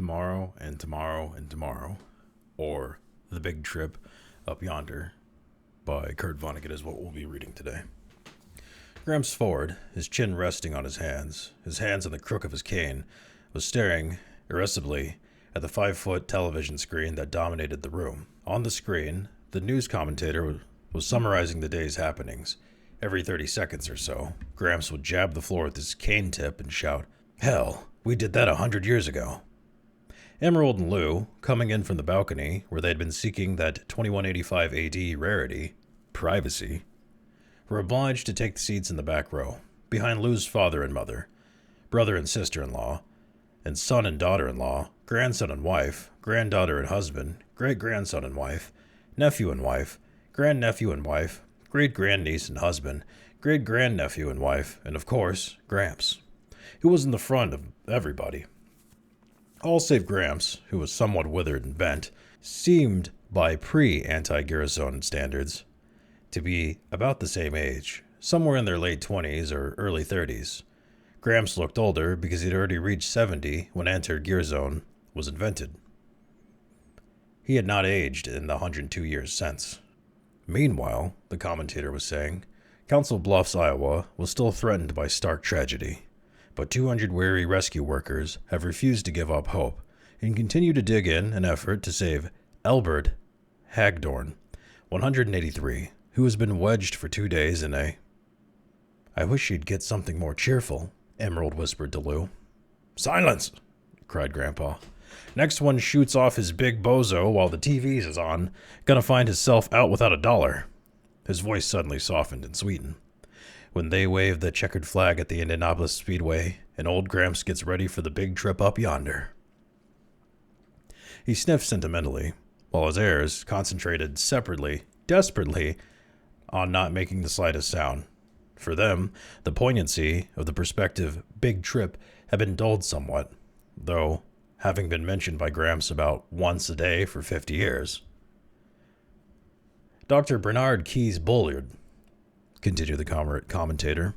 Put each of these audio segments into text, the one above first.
Tomorrow and tomorrow and tomorrow, or The Big Trip Up Yonder by Kurt Vonnegut is what we'll be reading today. Gramps Ford, his chin resting on his hands on the crook of his cane, was staring irascibly at the 5-foot television screen that dominated the room. On the screen, the news commentator was summarizing the day's happenings. Every 30 seconds or so, Gramps would jab the floor with his cane tip and shout, "Hell, we did that 100 years ago." Emerald and Lou, coming in from the balcony where they'd been seeking that 2185 AD rarity, privacy, were obliged to take the seats in the back row, behind Lou's father and mother, brother and sister-in-law, and son and daughter-in-law, grandson and wife, granddaughter and husband, great-grandson and wife, nephew and wife, grandnephew and wife, great-grandniece and husband, great-grandnephew and wife, and of course, Gramps, who was in the front of everybody. All save Gramps, who was somewhat withered and bent, seemed by pre-anti-gerasone standards to be about the same age, somewhere in their late 20s or early 30s. Gramps looked older because he'd already reached 70 when anti-gerasone was invented. He had not aged in the 102 years since. Meanwhile, the commentator was saying, Council Bluffs, Iowa was still threatened by stark tragedy, but 200 weary rescue workers have refused to give up hope and continue to dig in an effort to save Albert Hagdorn, 183, who has been wedged for 2 days in a... "I wish you'd get something more cheerful," Emerald whispered to Lou. "Silence!" cried Grandpa. "Next one shoots off his big bozo while the TV's is on. Gonna find himself out without $1. His voice suddenly softened and sweetened. When they wave the checkered flag at the Indianapolis Speedway, and old Gramps gets ready for the big trip up yonder. He sniffed sentimentally, while his heirs concentrated separately, desperately, on not making the slightest sound. For them, the poignancy of the prospective big trip had been dulled somewhat, though having been mentioned by Gramps about once a day for 50 years. Dr. Bernard Keyes Bullard, continued the commentator,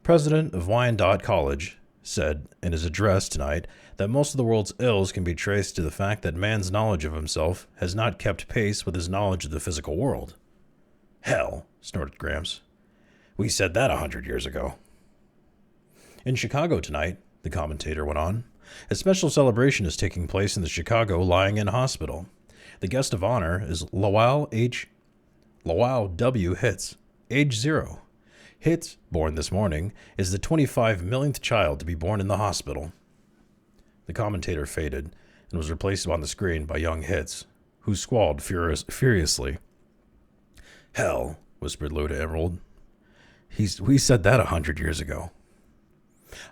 president of Wyandotte College, said in his address tonight that most of the world's ills can be traced to the fact that man's knowledge of himself has not kept pace with his knowledge of the physical world. "Hell," snorted Gramps. "We said that 100 years ago." In Chicago tonight, the commentator went on, a special celebration is taking place in the Chicago Lying-in Hospital. The guest of honor is Lowell W. Hitz, age 0. Hitz, born this morning, is the 25 millionth child to be born in the hospital. The commentator faded and was replaced on the screen by young Hitz, who squalled furiously. "Hell," whispered Lou to Emerald. We said that 100 years ago."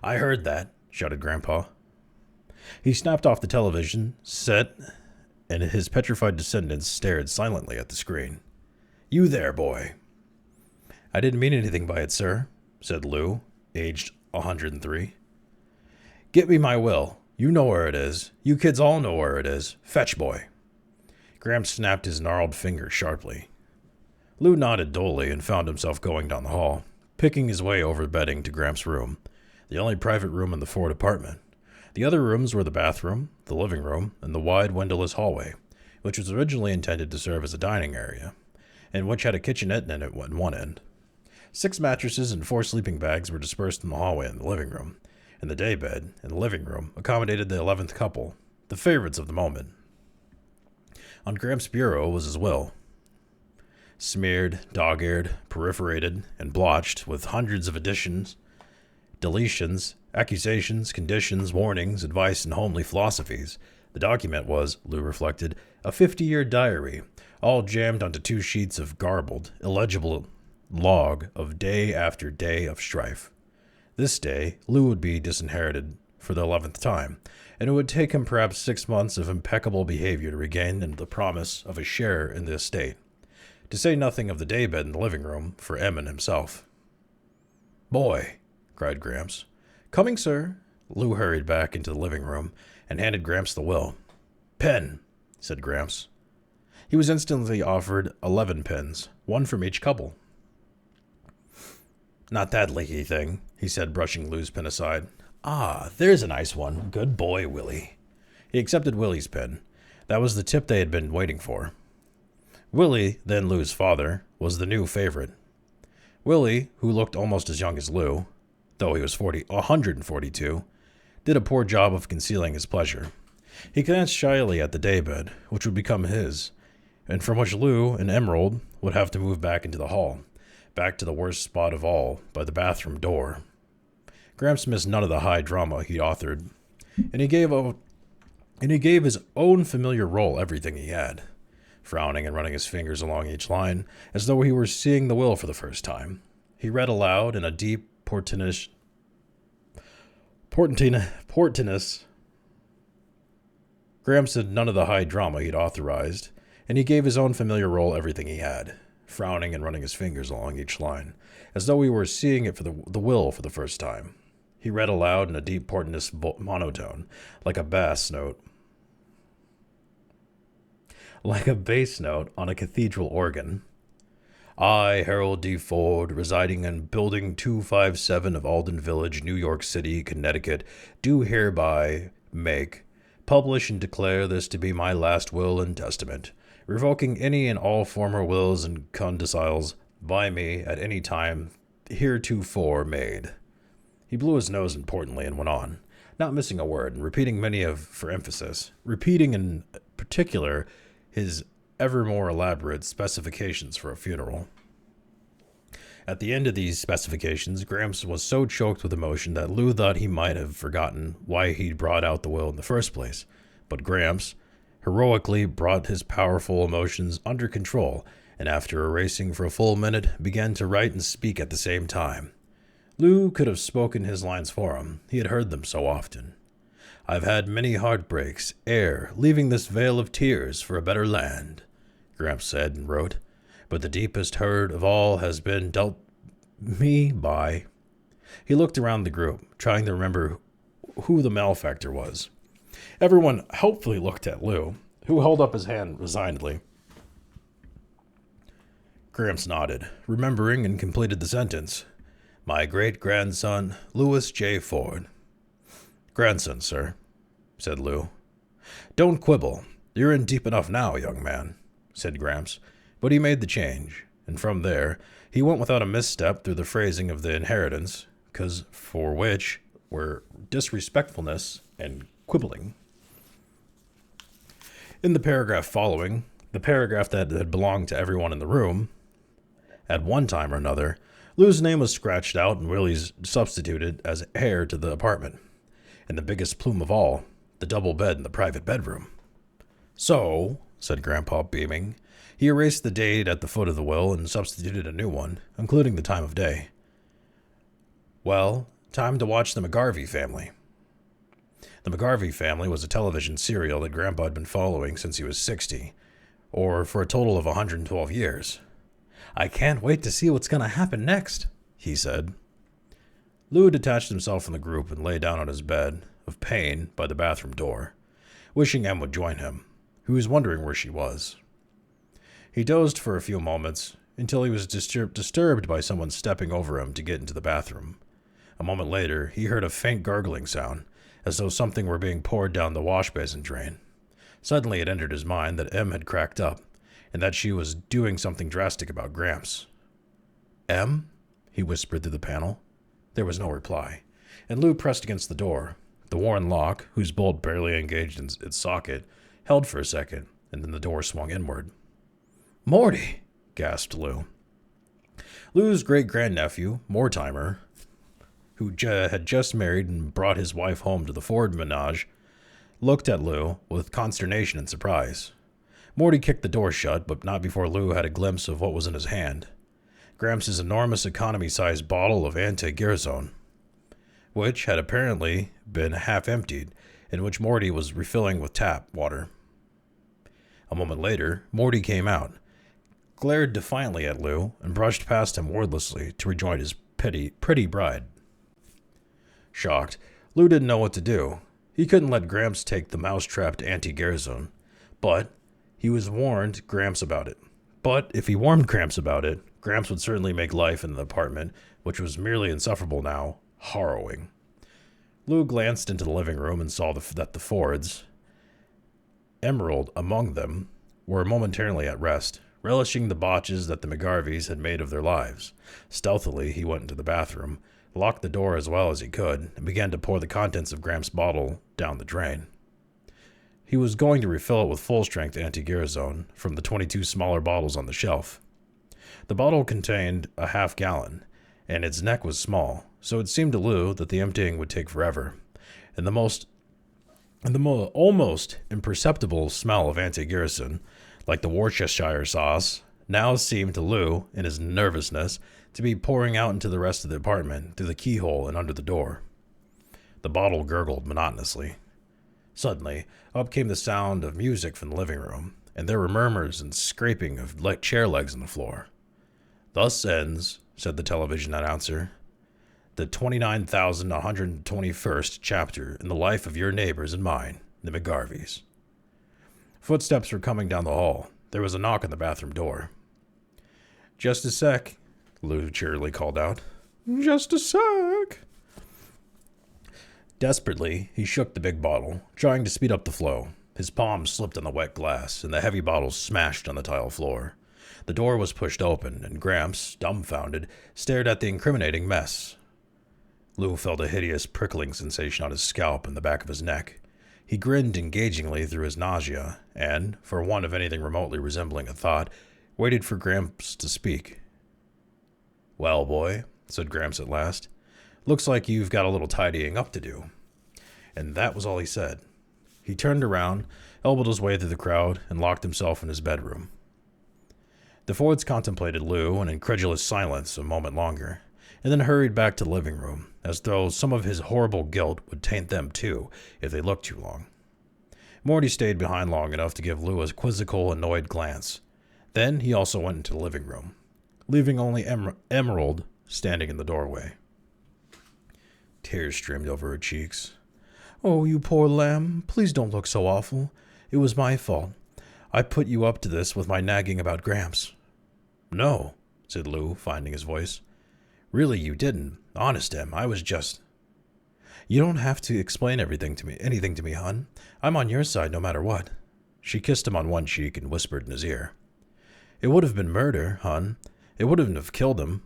"I heard that," shouted Grandpa. He snapped off the television set, and his petrified descendants stared silently at the screen. "You there, boy." "I didn't mean anything by it, sir," said Lou, aged 103. "Get me my will. You know where it is. You kids all know where it is. Fetch, boy." Gramps snapped his gnarled finger sharply. Lou nodded dully and found himself going down the hall, picking his way over bedding to Gramps' room, the only private room in the Ford apartment. The other rooms were the bathroom, the living room, and the wide windowless hallway, which was originally intended to serve as a dining area, and which had a kitchenette in it at one end. 6 mattresses and 4 sleeping bags were dispersed in the hallway and the living room, and the daybed in the living room accommodated the 11th couple, the favorites of the moment. On Gramps' bureau was his will, smeared, dog-eared, perforated, and blotched with hundreds of additions, deletions, accusations, conditions, warnings, advice, and homely philosophies. The document was, Lou reflected, a 50-year diary, all jammed onto 2 sheets of garbled, illegible log of day after day of strife. This day, Lou would be disinherited for the 11th time, and it would take him perhaps 6 months of impeccable behavior to regain the promise of a share in the estate, to say nothing of the daybed in the living room for Emmon himself. "Boy," cried Gramps. "Coming, sir." Lou hurried back into the living room and handed Gramps the will. "Pen," said Gramps. He was instantly offered 11 pens, 1 from each couple. "Not that leaky thing," he said, brushing Lou's pen aside. "Ah, there's a nice one. Good boy, Willie." He accepted Willie's pen. That was the tip they had been waiting for. Willie, then Lou's father, was the new favorite. Willie, who looked almost as young as Lou, though he was 142, did a poor job of concealing his pleasure. He glanced shyly at the daybed, which would become his, and from which Lou and Emerald would have to move back into the hall, back to the worst spot of all, by the bathroom door. Gramps missed none of the high drama he'd authored, and he gave his own familiar role everything he had, frowning and running his fingers along each line, as though he were seeing the will for the first time. He read aloud in a deep, portentous. Gramps did none of the high drama he'd authorized, and he gave his own familiar role everything he had, frowning and running his fingers along each line, as though he were seeing it for the will for the first time. He read aloud in a deep, portentous monotone, like a bass note on a cathedral organ. I, Harold D. Ford, residing in Building 257 of Alden Village, New York City, Connecticut, do hereby make, publish, and declare this to be my last will and testament, revoking any and all former wills and codicils by me at any time heretofore made. He blew his nose importantly and went on, not missing a word, and repeating for emphasis, repeating in particular his ever more elaborate specifications for a funeral. At the end of these specifications, Gramps was so choked with emotion that Lou thought he might have forgotten why he'd brought out the will in the first place. But Gramps heroically brought his powerful emotions under control, and after erasing for a full minute, began to write and speak at the same time. Lou could have spoken his lines for him. He had heard them so often. I've had many heartbreaks, ere leaving this vale of tears for a better land, Gramps said and wrote, but the deepest hurt of all has been dealt me by. He looked around the group, trying to remember who the malefactor was. Everyone helpfully looked at Lou, who held up his hand resignedly. Gramps nodded, remembering, and completed the sentence. My great-grandson, Louis J. Ford. Grandson, sir, said Lou. Don't quibble. You're in deep enough now, young man, said Gramps, but he made the change, and from there he went without a misstep through the phrasing of the inheritance, for which were disrespectfulness and quibbling. In the paragraph following, the paragraph that had belonged to everyone in the room, at one time or another, Lou's name was scratched out and Willie's substituted as heir to the apartment, and the biggest plume of all, the double bed in the private bedroom. So, said Grandpa, beaming, he erased the date at the foot of the will and substituted a new one, including the time of day. Well, time to watch the McGarvey Family. The McGarvey Family was a television serial that Grandpa had been following since he was 60, or for a total of 112 years. I can't wait to see what's going to happen next, he said. Lou detached himself from the group and lay down on his bed of pain by the bathroom door, wishing Em would join him, who was wondering where she was. He dozed for a few moments until he was disturbed by someone stepping over him to get into the bathroom. A moment later, he heard a faint gargling sound, as though something were being poured down the wash basin drain. Suddenly it entered his mind that Em had cracked up, and that she was doing something drastic about Gramps. Em? He whispered through the panel. There was no reply, and Lou pressed against the door. The worn lock, whose bolt barely engaged in its socket, held for a second, and then the door swung inward. Morty! Gasped Lou. Lou's great-grandnephew, Mortimer, who had just married and brought his wife home to the Ford menage, looked at Lou with consternation and surprise. Morty kicked the door shut, but not before Lou had a glimpse of what was in his hand. Gramps' enormous economy-sized bottle of anti-gerasone, which had apparently been half emptied, and which Morty was refilling with tap water. A moment later, Morty came out, glared defiantly at Lou, and brushed past him wordlessly to rejoin his pretty bride. Shocked, Lou didn't know what to do. He couldn't let Gramps take the mouse-trapped anti-gerasone, but he was warned Gramps about it. But if he warned Gramps about it, Gramps would certainly make life in the apartment, which was merely insufferable now, harrowing. Lou glanced into the living room and saw that the Fords, Emerald among them were momentarily at rest, relishing the botches that the McGarveys had made of their lives. Stealthily, he went into the bathroom, locked the door as well as he could, and began to pour the contents of Gramps' bottle down the drain. He was going to refill it with full-strength anti-gerasone from the 22 smaller bottles on the shelf. The bottle contained a half-gallon, and its neck was small, so it seemed to Lou that the emptying would take forever, and the almost imperceptible smell of anti-gerasone, like the Worcestershire sauce, now seemed to Lou, in his nervousness, to be pouring out into the rest of the apartment through the keyhole and under the door. The bottle gurgled monotonously. Suddenly, up came the sound of music from the living room, and there were murmurs and scraping of chair legs on the floor. "Thus ends," said the television announcer, "the 29,121st chapter in the life of your neighbors and mine, the McGarveys." Footsteps were coming down the hall. There was a knock on the bathroom door. "Just a sec," Lou cheerily called out. "Just a sec." Desperately, he shook the big bottle, trying to speed up the flow. His palms slipped on the wet glass, and the heavy bottle smashed on the tile floor. The door was pushed open, and Gramps, dumbfounded, stared at the incriminating mess. Lou felt a hideous prickling sensation on his scalp and the back of his neck. He grinned engagingly through his nausea, and, for want of anything remotely resembling a thought, waited for Gramps to speak. "Well, boy," said Gramps at last, "looks like you've got a little tidying up to do." And that was all he said. He turned around, elbowed his way through the crowd, and locked himself in his bedroom. The Fords contemplated Lou in incredulous silence a moment longer, and then hurried back to the living room, as though some of his horrible guilt would taint them too if they looked too long. Morty stayed behind long enough to give Lou a quizzical, annoyed glance. Then he also went into the living room, leaving only Emerald standing in the doorway. Tears streamed over her cheeks. "Oh, you poor lamb. Please don't look so awful. It was my fault. I put you up to this with my nagging about Gramps." "No," said Lou, finding his voice. "Really, you didn't. Honest, Em, I was just—" "You don't have to explain anything to me, hon. I'm on your side no matter what." She kissed him on one cheek and whispered in his ear. "It would have been murder, hon. It wouldn't have killed him.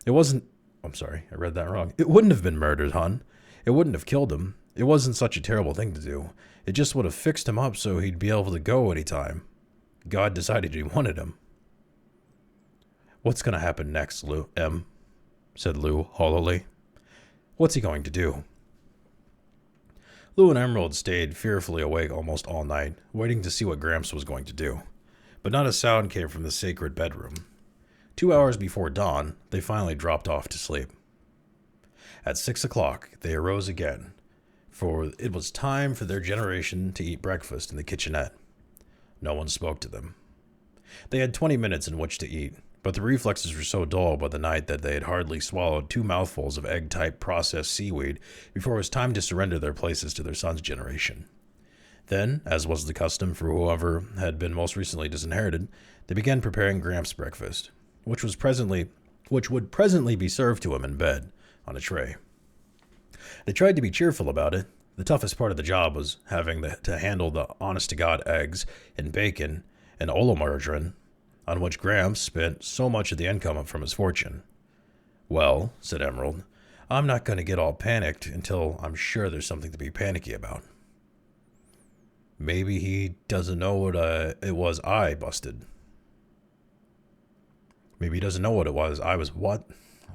It wasn't— I'm sorry, I read that wrong. It wouldn't have been murdered, hon. It wouldn't have killed him. It wasn't such a terrible thing to do. It just would have fixed him up so he'd be able to go any time. God decided he wanted him." "What's going to happen next, Em?" said Lou hollowly. "What's he going to do?" Lou and Emerald stayed fearfully awake almost all night, waiting to see what Gramps was going to do. But not a sound came from the sacred bedroom. 2 hours before dawn, they finally dropped off to sleep. At 6 o'clock, they arose again, for it was time for their generation to eat breakfast in the kitchenette. No one spoke to them. They had 20 minutes in which to eat, but the reflexes were so dull by the night that they had hardly swallowed 2 mouthfuls of egg-type processed seaweed before it was time to surrender their places to their son's generation. Then, as was the custom for whoever had been most recently disinherited, they began preparing Gramps' breakfast, which would presently be served to him in bed on a tray. They tried to be cheerful about it. The toughest part of the job was having to handle the honest-to-God eggs and bacon and oleomargarine, on which Gramps spent so much of the income from his fortune. "Well," said Emerald, "I'm not going to get all panicked until I'm sure there's something to be panicky about." "Maybe he doesn't know what it was I busted." "Maybe he doesn't know what it was. I was what?"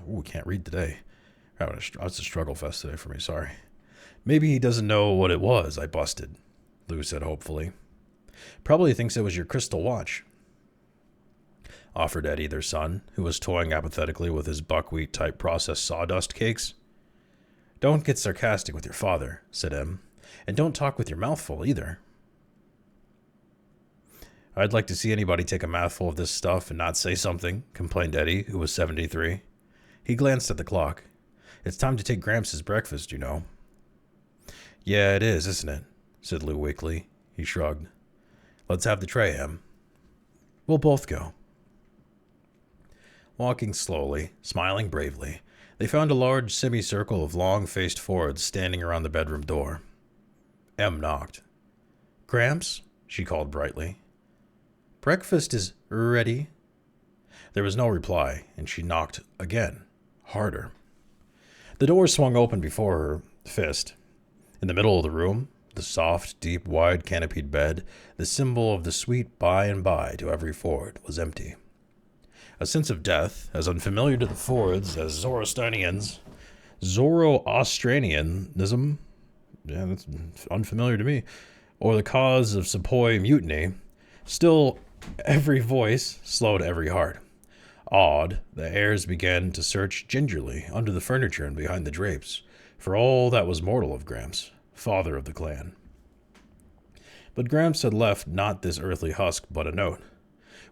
Ooh, can't read today. It's a struggle fest today for me, sorry. "Maybe he doesn't know what it was I busted," Lou said hopefully. "Probably thinks it was your crystal watch," offered Eddie, their son, who was toying apathetically with his buckwheat-type processed sawdust cakes. "Don't get sarcastic with your father," said Em, "and don't talk with your mouth full either." "I'd like to see anybody take a mouthful of this stuff and not say something," complained Eddie, who was 73. He glanced at the clock. "It's time to take Gramps' breakfast, you know." "Yeah, it is, isn't it?" said Lou weakly. He shrugged. "Let's have the tray, Em." "We'll both go." Walking slowly, smiling bravely, they found a large semicircle of long-faced Fords standing around the bedroom door. Em knocked. "Gramps?" she called brightly. Breakfast is ready. There was no reply, and she knocked again, harder. The door swung open before her fist. In the middle of the room, the soft, deep, wide canopied bed, the symbol of the sweet by and by to every Ford, was empty. A sense of death, as unfamiliar to the Fords as Zoroastrianism, yeah, that's unfamiliar to me, or the cause of Sepoy mutiny, still every voice slowed every heart. Awed, the heirs began to search gingerly under the furniture and behind the drapes for all that was mortal of Gramps, father of the clan. But Gramps had left not this earthly husk but a note,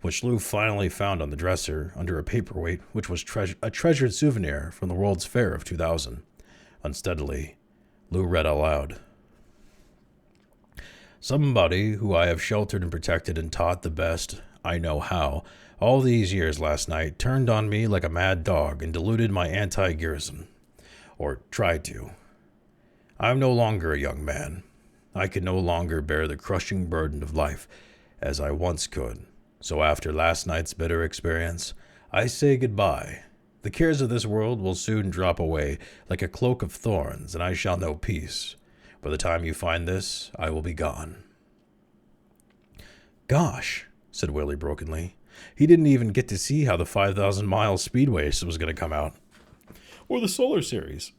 which Lou finally found on the dresser under a paperweight which was a treasured souvenir from the World's Fair of 2000. Unsteadily, Lou read aloud. Somebody who I have sheltered and protected and taught the best I know how all these years last night turned on me like a mad dog and diluted my anti-gerasone. Or tried to. I am no longer a young man. I can no longer bear the crushing burden of life as I once could. So after last night's bitter experience, I say goodbye. The cares of this world will soon drop away like a cloak of thorns, and I shall know peace. By the time you find this, I will be gone. Gosh, said Willie brokenly. He didn't even get to see how the 5,000-mile speedway was going to come out. Or the Solar Series,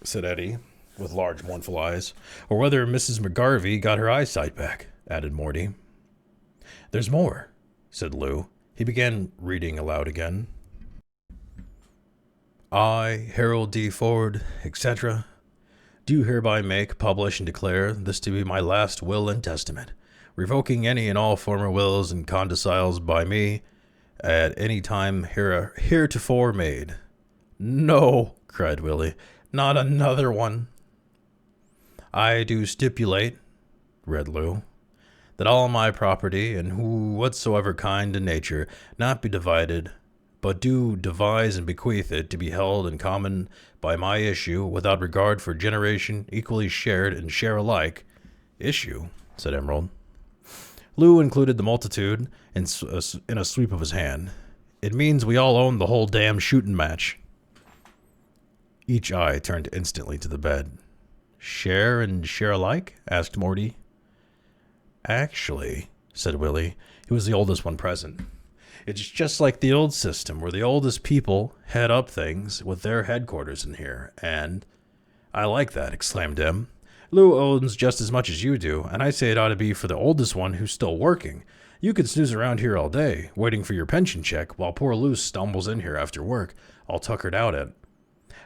said Eddie, with large mournful eyes. Or whether Mrs. McGarvey got her eyesight back, added Morty. There's more, said Lou. He began reading aloud again. I, Harold D. Ford, etc., do hereby make, publish, and declare this to be my last will and testament, revoking any and all former wills and codicils by me at any time heretofore made. No, cried Willie, not another one. I do stipulate, read Lou, that all my property, and who whatsoever kind and nature, not be divided, but do devise and bequeath it to be held in common by my issue, without regard for generation, equally shared and share alike. Issue, said Emerald. Lou included the multitude in a sweep of his hand. It means we all own the whole damn shooting match. Each eye turned instantly to the bed. Share and share alike? Asked Morty. Actually, said Willie, who was the oldest one present, it's just like the old system where the oldest people head up things with their headquarters in here, and... I like that, exclaimed Em. Lou owns just as much as you do, and I say it ought to be for the oldest one who's still working. You could snooze around here all day, waiting for your pension check, while poor Lou stumbles in here after work, all tuckered out at.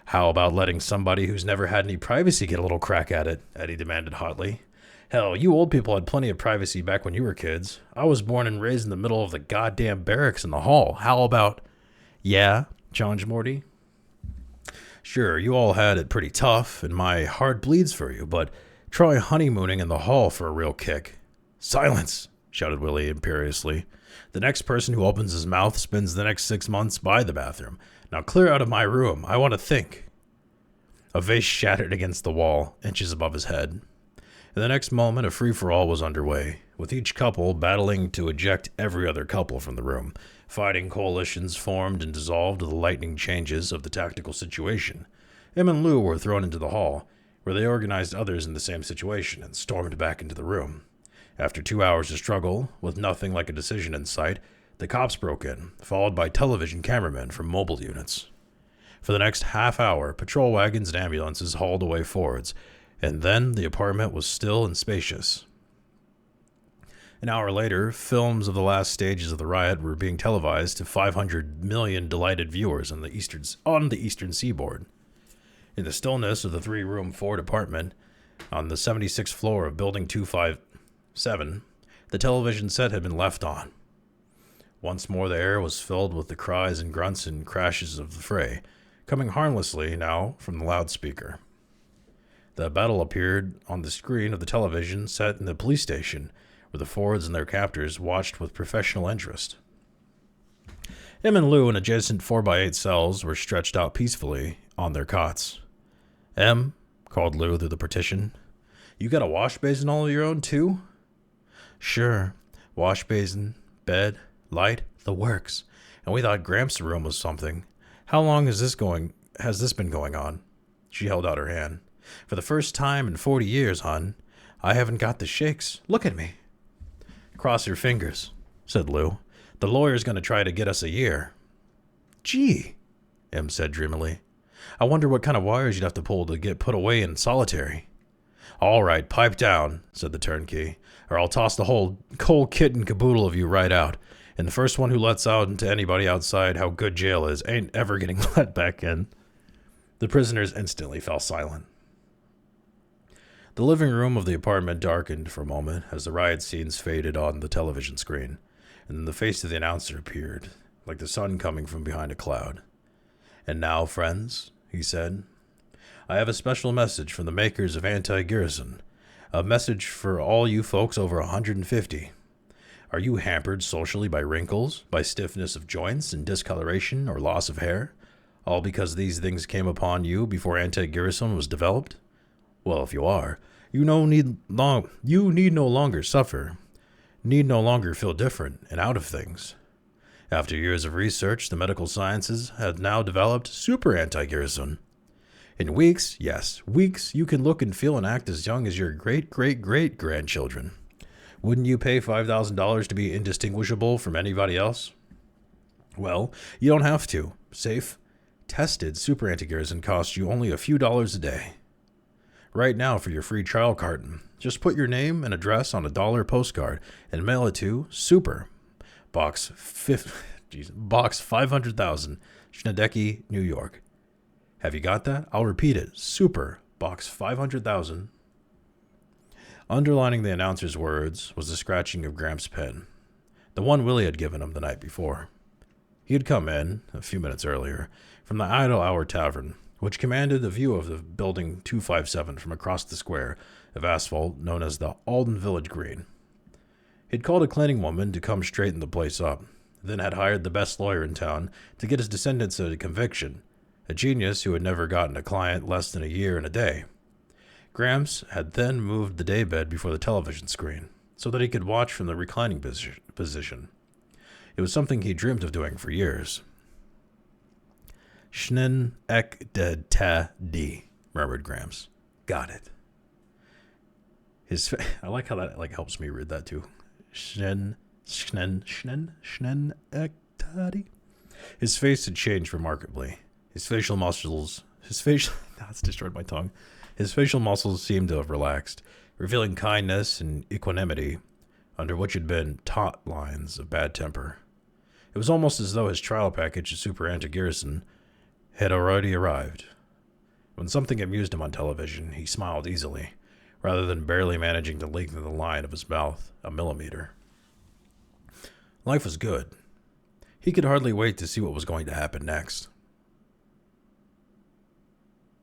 How about letting somebody who's never had any privacy get a little crack at it? Eddie demanded hotly. Hell, you old people had plenty of privacy back when you were kids. I was born and raised in the middle of the goddamn barracks in the hall. How about... Yeah, challenged Morty. Sure, you all had it pretty tough, and my heart bleeds for you, but try honeymooning in the hall for a real kick. Silence, shouted Willie imperiously. The next person who opens his mouth spends the next 6 months by the bathroom. Now clear out of my room. I want to think. A vase shattered against the wall, inches above his head. In the next moment, a free-for-all was underway, with each couple battling to eject every other couple from the room. Fighting coalitions formed and dissolved with the lightning changes of the tactical situation. Em and Lou were thrown into the hall, where they organized others in the same situation and stormed back into the room. After 2 hours of struggle, with nothing like a decision in sight, the cops broke in, followed by television cameramen from mobile units. For the next half hour, patrol wagons and ambulances hauled away Fords, and then the apartment was still and spacious. An hour later, films of the last stages of the riot were being televised to 500 million delighted viewers on the eastern seaboard. In the stillness of the 3-room Ford apartment on the 76th floor of Building 257, the television set had been left on. Once more the air was filled with the cries and grunts and crashes of the fray, coming harmlessly now from the loudspeaker. The battle appeared on the screen of the television set in the police station, where the Fords and their captors watched with professional interest. Em and Lou in adjacent 4x8 cells were stretched out peacefully on their cots. Em, called Lou through the partition, you got a wash basin all of your own, too? Sure. Wash basin, bed, light, the works. And we thought Gramps' room was something. How long has this been going on? She held out her hand. For the first time in 40 years, hon. I haven't got the shakes. Look at me. Cross your fingers, said Lou. The lawyer's going to try to get us a year. Gee, Em said dreamily. I wonder what kind of wires you'd have to pull to get put away in solitary. All right, pipe down, said the turnkey, or I'll toss the whole kit and caboodle of you right out. And the first one who lets out to anybody outside how good jail is ain't ever getting let back in. The prisoners instantly fell silent. The living room of the apartment darkened for a moment as the riot scenes faded on the television screen, and then the face of the announcer appeared, like the sun coming from behind a cloud. And now, friends, he said, I have a special message from the makers of anti-gerasone, a message for all you folks over 150. Are you hampered socially by wrinkles, by stiffness of joints and discoloration or loss of hair, all because these things came upon you before anti-gerasone was developed? Well, if you are, you need no longer suffer, need no longer feel different and out of things. After years of research, the medical sciences have now developed super anti-gerasone. In weeks, yes, weeks, you can look and feel and act as young as your great-great-great-grandchildren. Wouldn't you pay $5,000 to be indistinguishable from anybody else? Well, you don't have to. Safe, tested super anti-gerasone costs you only a few dollars a day. Right now for your free trial carton, just put your name and address on a $1 postcard and mail it to Super, Box 500,000, Schnedecke, New York. Have you got that? I'll repeat it. Super, Box 500,000. Underlining the announcer's words was the scratching of Gramps' pen, the one Willie had given him the night before. He had come in, a few minutes earlier, from the Idle Hour Tavern, which commanded a view of the building 257 from across the square of asphalt known as the Alden Village Green. He'd called a cleaning woman to come straighten the place up, then had hired the best lawyer in town to get his descendants a conviction, a genius who had never gotten a client less than a year and a day. Gramps had then moved the daybed before the television screen so that he could watch from the reclining position. It was something he dreamed of doing for years. Schnen ek de ta di, murmured Gramps. Got it. I like how that helps me read that too. Schnen ek ta di. His face had changed remarkably. That's destroyed my tongue. His facial muscles seemed to have relaxed, revealing kindness and equanimity under which had been taut lines of bad temper. It was almost as though his trial package of super anti-gerasone had already arrived. When something amused him on television, he smiled easily, rather than barely managing to lengthen the line of his mouth a millimeter. Life was good. He could hardly wait to see what was going to happen next.